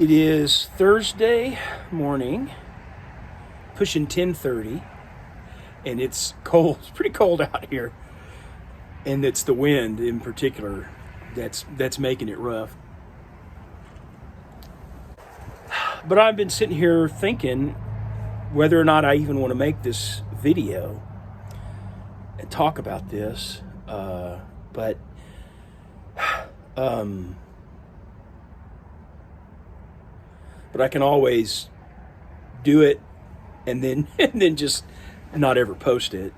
It is Thursday morning, pushing 10:30, and it's cold. It's pretty cold out here, and it's the wind in particular that's making it rough. But I've been sitting here thinking whether or not I even want to make this video and talk about this, but I can always do it and then just not ever post it.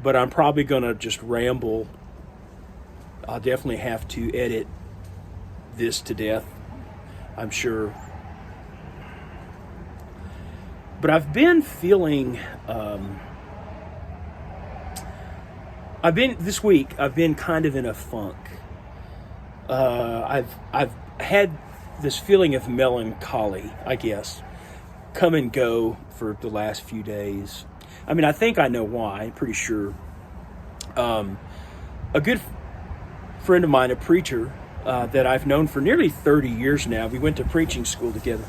But I'm probably gonna just ramble. I'll definitely have to edit this to death, I'm sure. But I've been feeling, this week I've been kind of in a funk. I've had this feeling of melancholy, I guess, come and go for the last few days. I mean, I think I know why. I'm pretty sure. A good friend of mine, a preacher that I've known for nearly 30 years now. We went to preaching school together,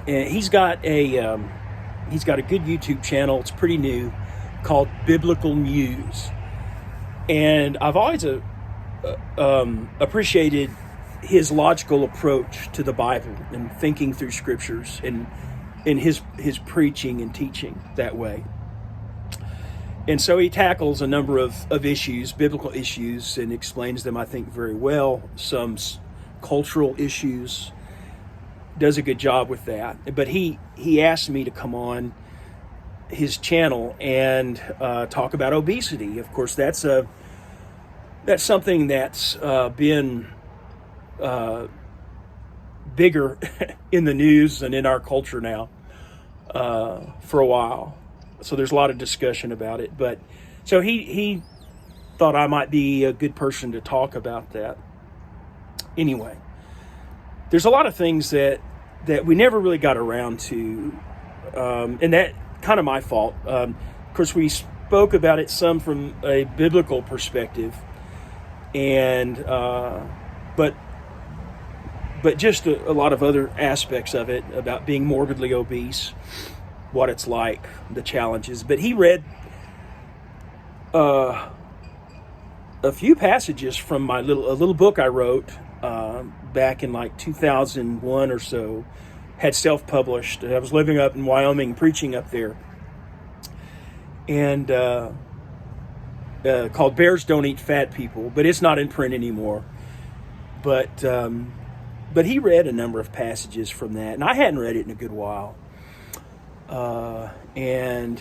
and he's got a good YouTube channel. It's pretty new, called Biblical Muse, and I've always appreciated his logical approach to the Bible and thinking through scriptures and in his preaching and teaching that way. And so he tackles a number of issues, biblical issues, and explains them, I think, very well. Some cultural issues, does a good job with that. But he asked me to come on his channel and talk about obesity. Of course, that's something that's been bigger in the news and in our culture now for a while. So there's a lot of discussion about it. But so he thought I might be a good person to talk about that. Anyway, there's a lot of things that we never really got around to, and that kind of my fault. Of course, we spoke about it some from a biblical perspective, and but just a lot of other aspects of it about being morbidly obese, what it's like, the challenges. But he read a few passages from a little book I wrote back in like 2001 or so, had self-published. I was living up in Wyoming, preaching up there, and called Bears Don't Eat Fat People, but it's not in print anymore. But he read a number of passages from that, and I hadn't read it in a good while. And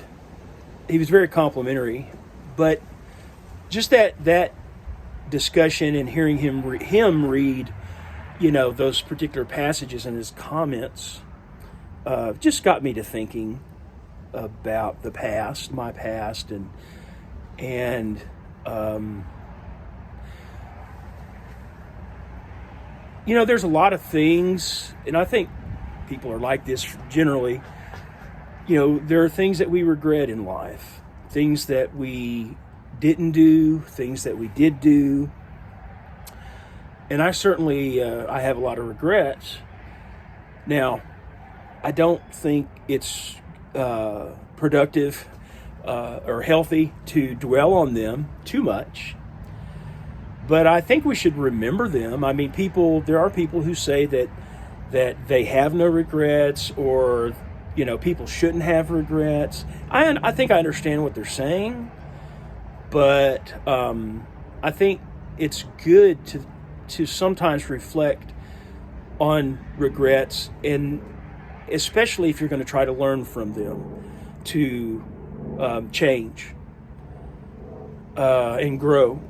he was very complimentary, but just that discussion and hearing him read, those particular passages and his comments, just got me to thinking about the past, my past, and there's a lot of things, and I think people are like this generally. There are things that we regret in life, things that we didn't do, things that we did do. And I certainly, I have a lot of regrets. Now, I don't think it's productive or healthy to dwell on them too much. But I think we should remember them. I mean, there are people who say that they have no regrets, or, people shouldn't have regrets. I think I understand what they're saying, but I think it's good to sometimes reflect on regrets, and especially if you're going to try to learn from them, to change and grow.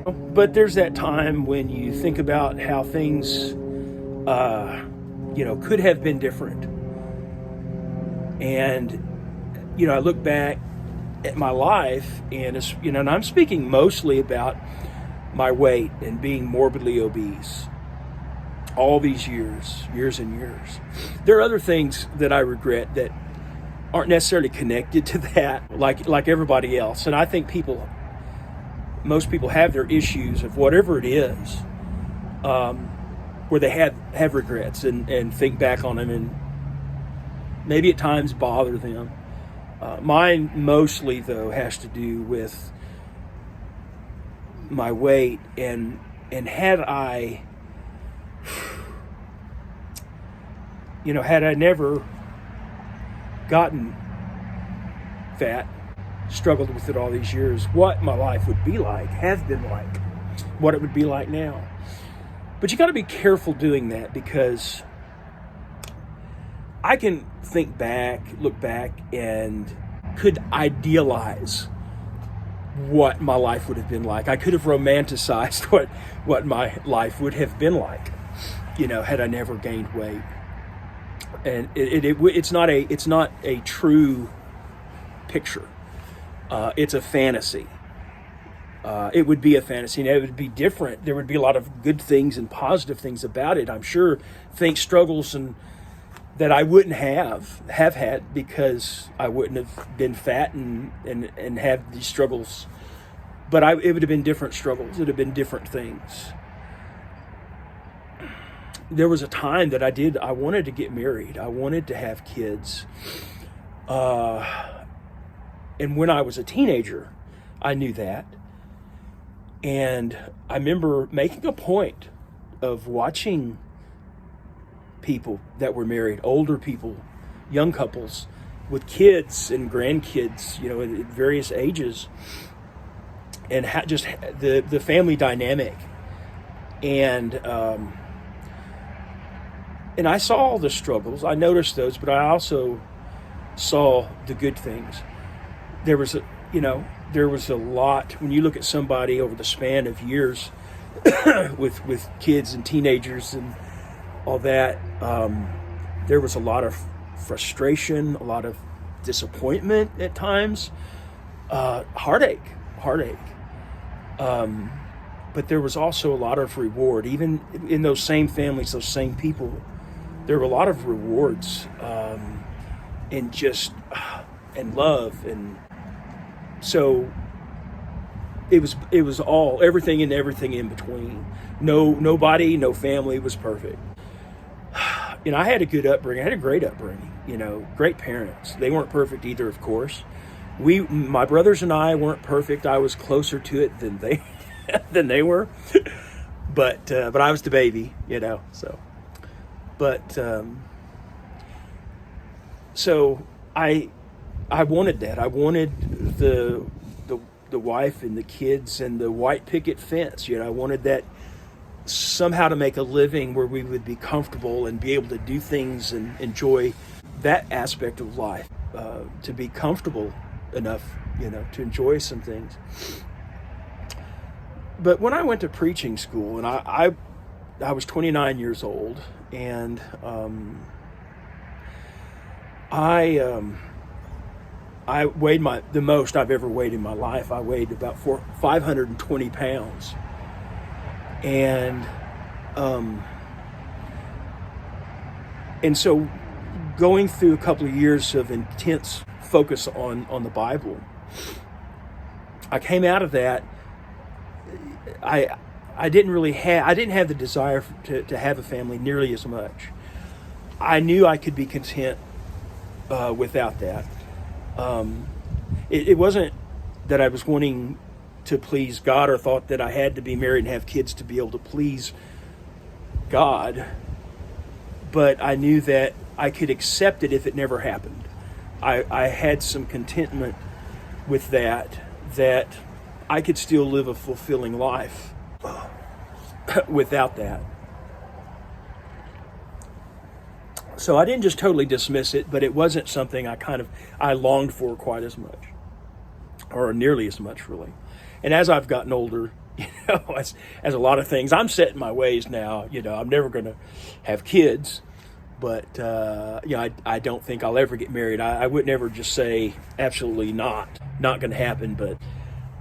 But there's that time when you think about how things, could have been different. And, I look back at my life, and, and I'm speaking mostly about my weight and being morbidly obese all these years and years. There are other things that I regret that aren't necessarily connected to that, like everybody else. And I think most people have their issues of whatever it is. where they have regrets and think back on them and maybe at times bother them. Mine mostly, though, has to do with my weight, and had I never gotten fat, struggled with it all these years, what my life would be like, has been like, what it would be like now. But you got to be careful doing that, because I can look back, and could idealize what my life would have been like. I could have romanticized what my life would have been like, had I never gained weight. And it's not a true picture. It's a fantasy. It would be a fantasy, and it would be different. There would be a lot of good things and positive things about it. I'm sure struggles and that I wouldn't have had, because I wouldn't have been fat and have these struggles. But it would have been different struggles. It would have been different things. There was a time that I wanted to get married. I wanted to have kids. And when I was a teenager, I knew that. And I remember making a point of watching people that were married, older people, young couples with kids and grandkids, at various ages, and just the family dynamic. And I saw all the struggles. I noticed those, but I also saw the good things. There was a lot, when you look at somebody over the span of years with kids and teenagers and all that, there was a lot of frustration, a lot of disappointment at times, heartache. But there was also a lot of reward. Even in those same families, those same people, there were a lot of rewards, and and love. And so it was all, everything and everything in between. No family was perfect. I had a good upbringing. I had a great upbringing, great parents. They weren't perfect either, of course. My brothers and I weren't perfect. I was closer to it than they were. But I was the baby, so. But, so I wanted that. I wanted the wife and the kids and the white picket fence. I wanted that somehow to make a living where we would be comfortable and be able to do things and enjoy that aspect of life, to be comfortable enough, to enjoy some things. But when I went to preaching school, and I was 29 years old, and I weighed the most I've ever weighed in my life. I weighed about 520 pounds. And so going through a couple of years of intense focus on the Bible, I came out of that. I didn't have the desire to have a family nearly as much. I knew I could be content without that. It wasn't that I was wanting to please God or thought that I had to be married and have kids to be able to please God, but I knew that I could accept it if it never happened. I had some contentment with that I could still live a fulfilling life without that. So I didn't just totally dismiss it, but it wasn't something I longed for quite as much, or nearly as much, really. And as I've gotten older, as a lot of things, I'm set in my ways now. I'm never going to have kids, but I don't think I'll ever get married. I would never just say absolutely not going to happen, but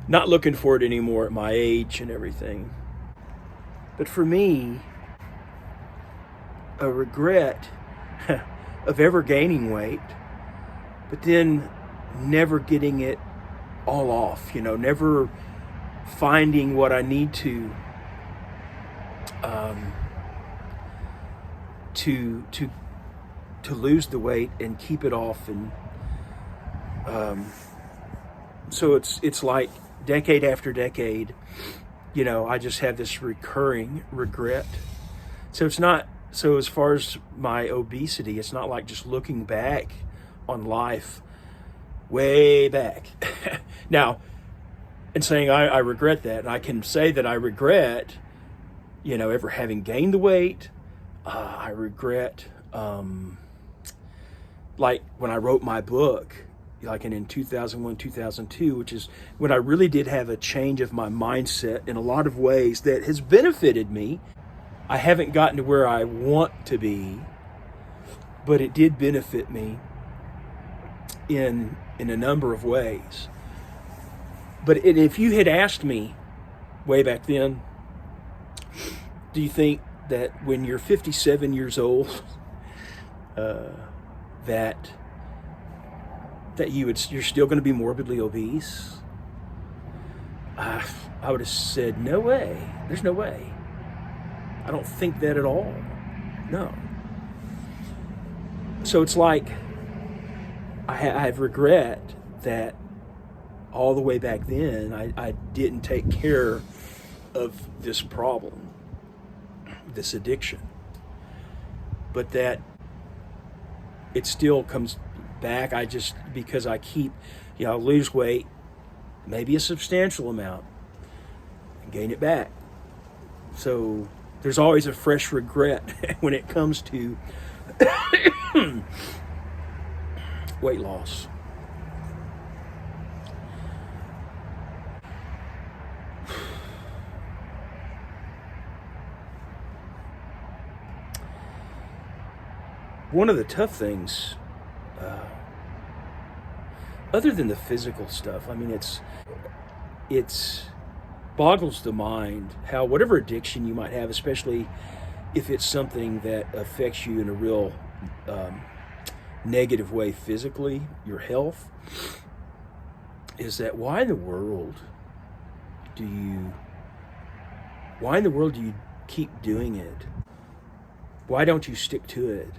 not looking for it anymore at my age and everything. But for me, a regret of ever gaining weight, but then never getting it all off, never finding what I need to to lose the weight and keep it off. And so it's like decade after decade, I just have this recurring regret. So it's not, so as far as my obesity, it's not like just looking back on life way back now and saying I regret that. And I can say that I regret, ever having gained the weight. I regret, like when I wrote my book, like in 2001, 2002, which is when I really did have a change of my mindset in a lot of ways that has benefited me. I haven't gotten to where I want to be, but it did benefit me in a number of ways. But if you had asked me way back then, do you think that when you're 57 years old, that you're still going to be morbidly obese? I would have said, no way. There's no way. I don't think that at all. No. So it's like I have regret that all the way back then I didn't take care of this problem, this addiction. But that it still comes back. Because I keep, I lose weight, maybe a substantial amount, and gain it back. So there's always a fresh regret when it comes to weight loss. One of the tough things, other than the physical stuff, it's boggles the mind how whatever addiction you might have, especially if it's something that affects you in a real negative way physically, your health, is that why in the world do you keep doing it? Why don't you stick to it?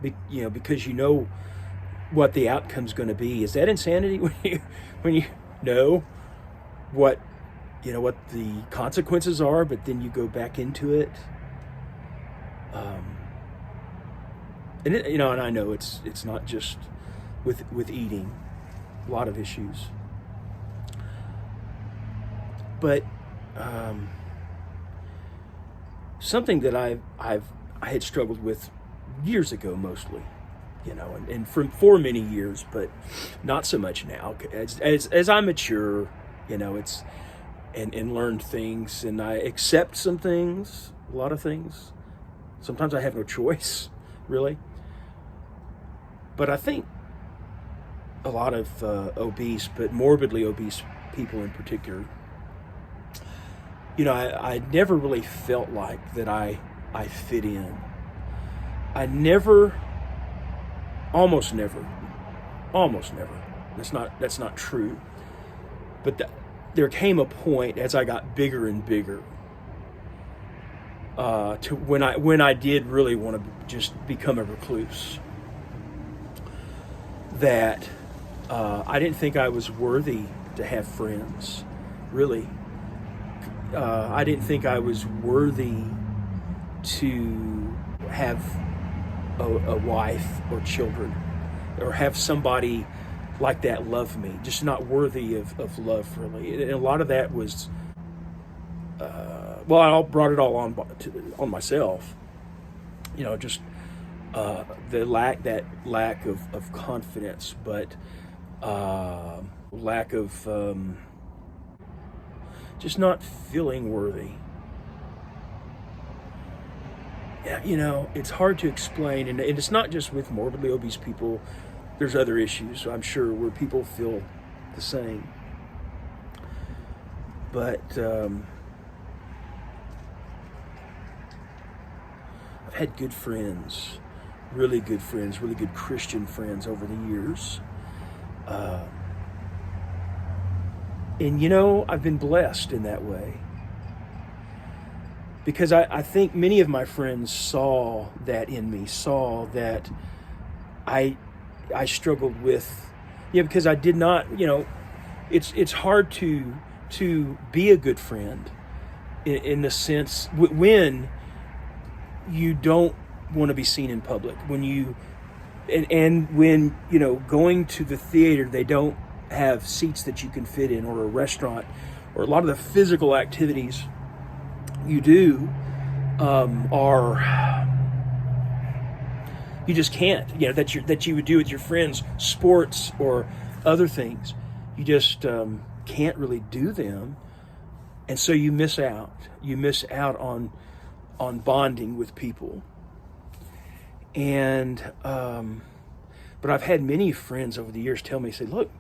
Because you know what the outcome's going to be. Is that insanity when you know what the consequences are, but then you go back into it? And I know it's not just with eating, a lot of issues, but something that I had struggled with years ago, mostly, and for many years, but not so much now. As I mature, it's and learn things, and I accept some things, a lot of things. Sometimes I have no choice, really. But I think a lot of obese, but morbidly obese people in particular, I never really felt like that I fit in. Almost never. That's not true. But there came a point as I got bigger and bigger, to when I did really want to just become a recluse, that I didn't think I was worthy to have friends, really. I didn't think I was worthy to have a wife or children, or have somebody like that love me. Just not worthy of love, really. And a lot of that was, I brought it all on myself. Just that lack of confidence, but lack of just not feeling worthy. Yeah, it's hard to explain, and it's not just with morbidly obese people. There's other issues, I'm sure, where people feel the same. But I've had good friends, really good Christian friends over the years. And I've been blessed in that way. because I think many of my friends saw that in me, saw that I struggled with, because I did not, it's hard to be a good friend in the sense when you don't want to be seen in public, when you and when going to the theater, they don't have seats that you can fit in, or a restaurant, or a lot of the physical activities you do are, you just can't, that you would do with your friends, sports or other things. You just can't really do them, and so you miss out. You miss out on bonding with people. And but I've had many friends over the years tell me, say, look,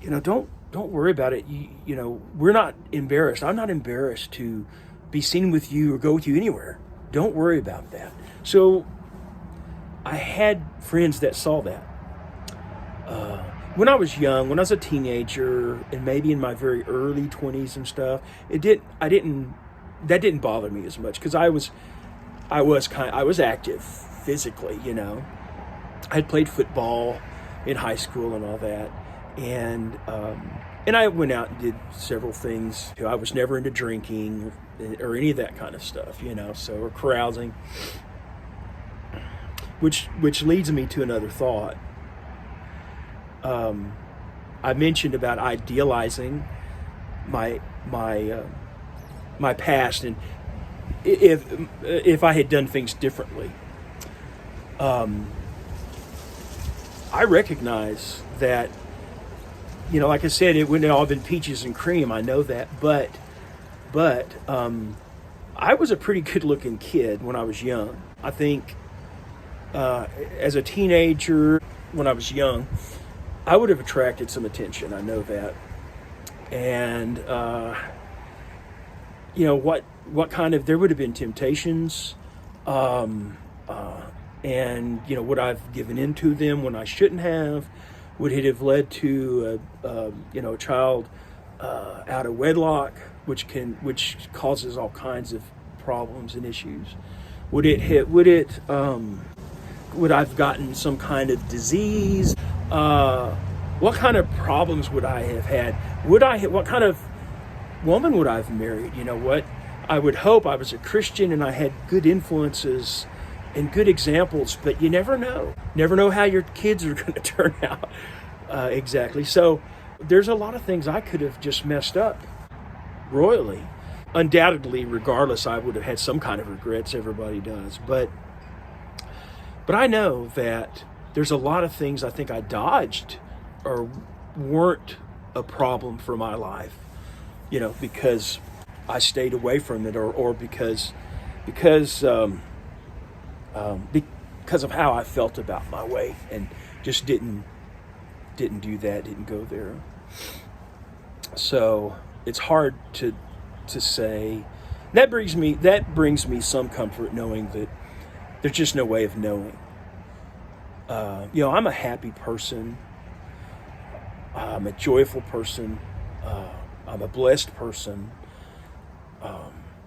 don't worry about it. We're not embarrassed. I'm not embarrassed to be seen with you or go with you anywhere. Don't worry about that. So I had friends that saw that. When I was young, when I was a teenager, and maybe in my very early 20s and stuff, that didn't bother me as much, because I was active physically. I had played football in high school and all that, and I went out and did several things. I was never into drinking or any of that kind of stuff, or carousing, which leads me to another thought. I mentioned about idealizing my past, and if I had done things differently. I recognize that, like I said, it wouldn't have all been peaches and cream. I know that, but I was a pretty good-looking kid when I was young. I think as a teenager, when I was young, I would have attracted some attention. I know that. And, what kind of, there would have been temptations, and, would I've given into them when I shouldn't have? Would it have led to, a child out of wedlock, which causes all kinds of problems and issues? Would I've gotten some kind of disease? What kind of problems would I have had? What kind of woman would I have married? I would hope I was a Christian and I had good influences and good examples, but you never know. Never know how your kids are going to turn out. Exactly. So there's a lot of things I could have just messed up royally. Undoubtedly, regardless, I would have had some kind of regrets. Everybody does. But I know that there's a lot of things I think I dodged or weren't a problem for my life, because I stayed away from it, or because of how I felt about my weight, and just didn't do that, didn't go there. So it's hard to say. That brings me some comfort, knowing that there's just no way of knowing. I'm a happy person. I'm a joyful person. I'm a blessed person.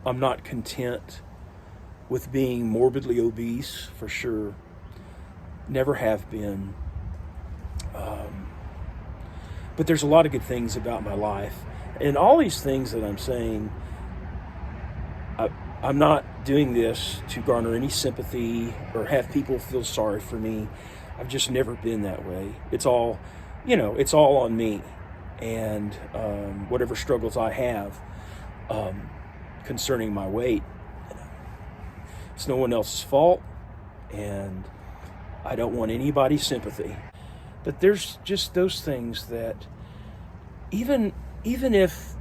I'm not content with being morbidly obese, for sure. Never have been. But there's a lot of good things about my life. And all these things that I'm saying, I'm not doing this to garner any sympathy or have people feel sorry for me. I've just never been that way. It's all on me. And whatever struggles I have concerning my weight, it's no one else's fault, and I don't want anybody's sympathy. But there's just those things that even if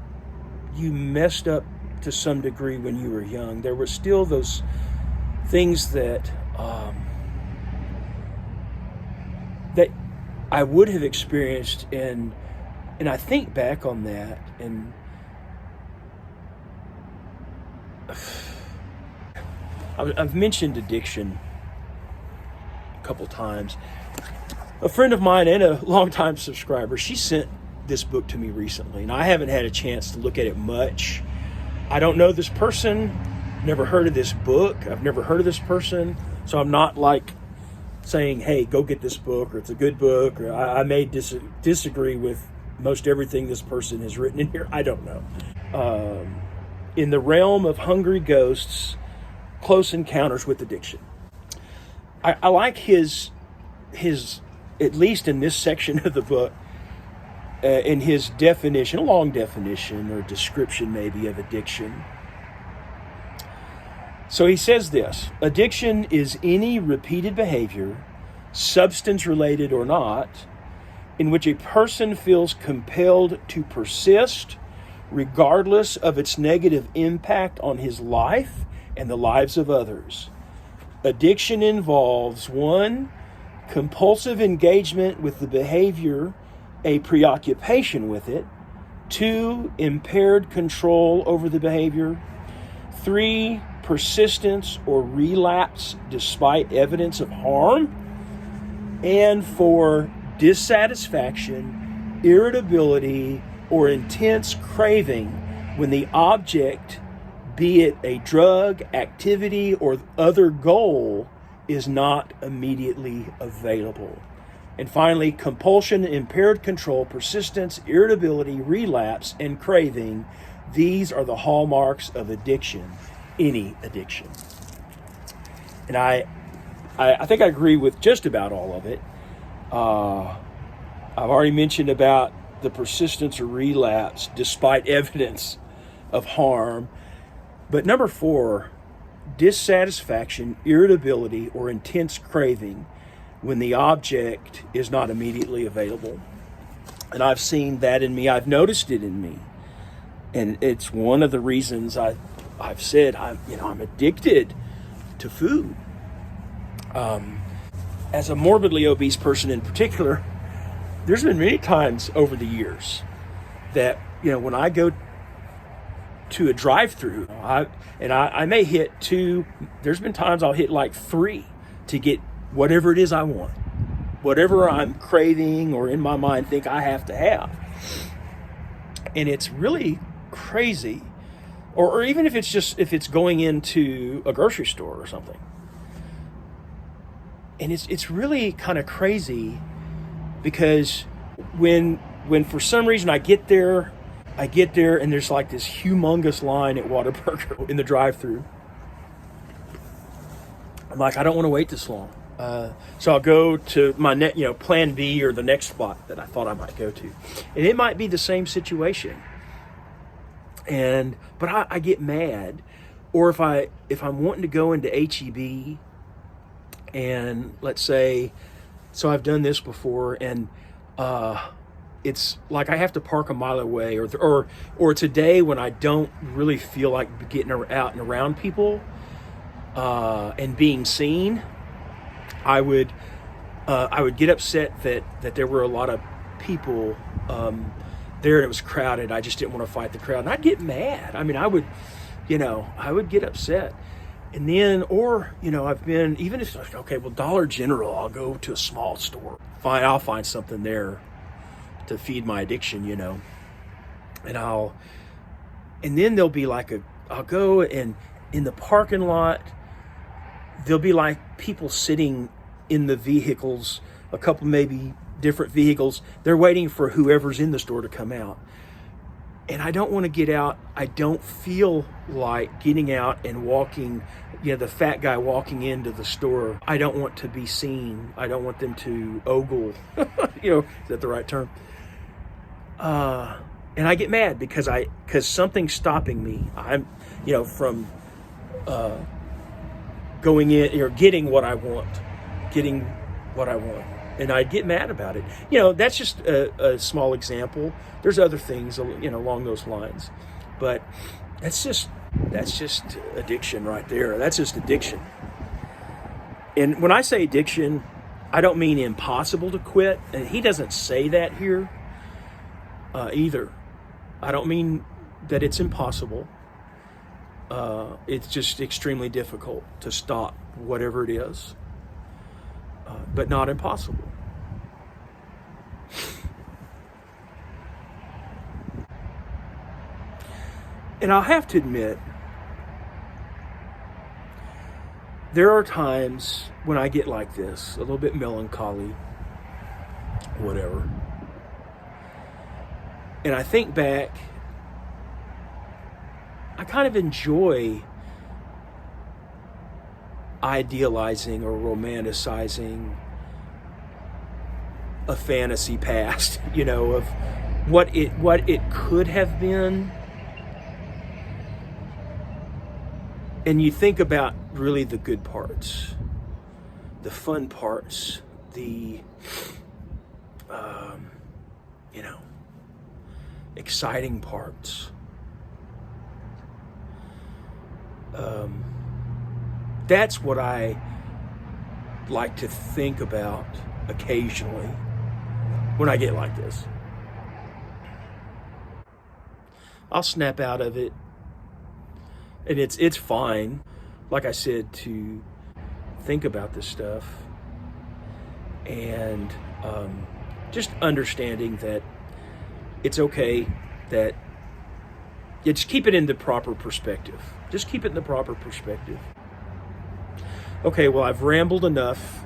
you messed up to some degree when you were young, there were still those things that that I would have experienced, and I think back on that, and I've mentioned addiction a couple times. A friend of mine and a longtime subscriber, she sent this book to me recently, and I haven't had a chance to look at it much. I don't know this person. never heard of this book. I've never heard of this person. So I'm not like saying, hey, go get this book, or it's a good book, or I may disagree with most everything this person has written in here. I don't know. In the realm of hungry ghosts, close encounters with addiction. I like his, at least in this section of the book, in his definition, a long definition or description maybe of addiction. So he says this: addiction is any repeated behavior, substance related or not, in which a person feels compelled to persist regardless of its negative impact on his life and the lives of others. Addiction involves 1, compulsive engagement with the behavior, a preoccupation with it. 2, impaired control over the behavior. 3, persistence or relapse despite evidence of harm. And 4, dissatisfaction, irritability, or intense craving when the object, be it a drug, activity, or other goal, is not immediately available. And finally, compulsion, impaired control, persistence, irritability, relapse, and craving. These are the hallmarks of addiction, any addiction. And I think I agree with just about all of it. I've already mentioned about the persistence or relapse despite evidence of harm. But number 4, dissatisfaction, irritability, or intense craving when the object is not immediately available. And I've seen that in me. I've noticed it in me. And it's one of the reasons I've said I'm addicted to food. As a morbidly obese person in particular, there's been many times over the years that, when I go to a drive-through, I may hit 2, there's been times I'll hit like 3 to get whatever it is I want, whatever I'm craving or in my mind think I have to have. And it's really crazy. Or even if it's going into a grocery store or something. And it's really kind of crazy, because when for some reason I get there and there's like this humongous line at Whataburger in the drive-thru. I'm like, I don't want to wait this long. So I'll go to my plan B, or the next spot that I thought I might go to. And it might be the same situation. But I get mad. Or if I'm wanting to go into HEB, and let's say, so I've done this before, and it's like I have to park a mile away, or it's a day when I don't really feel like getting out and around people and being seen. I would get upset that there were a lot of people there and it was crowded. I just didn't want to fight the crowd, and I'd get mad. I mean, I would get upset. And then, I've been, even if, okay, well, Dollar General, I'll go to a small store. Fine, I'll find something there to feed my addiction, And then there'll be like I'll go, and in the parking lot, there'll be like people sitting in the vehicles, a couple maybe different vehicles. They're waiting for whoever's in the store to come out. And I don't want to get out. I don't feel like getting out and walking, the fat guy walking into the store. I don't want to be seen. I don't want them to ogle, is that the right term? And I get mad because something's stopping me. I'm, from going in or getting what I want. And I get mad about it. That's just a small example. There's other things, along those lines. But that's just addiction right there. That's just addiction. And when I say addiction, I don't mean impossible to quit. And he doesn't say that here either. I don't mean that it's impossible. It's just extremely difficult to stop whatever it is. But not impossible. And I'll have to admit, there are times when I get like this, a little bit melancholy, whatever. And I think back, I kind of enjoy idealizing or romanticizing a fantasy past, of what it could have been. And you think about really the good parts, the fun parts, the exciting parts. That's what I like to think about occasionally when I get like this. I'll snap out of it, and it's fine, like I said, to think about this stuff, and just understanding that it's okay, that you just keep it in the proper perspective. Just keep it in the proper perspective. Okay, well, I've rambled enough.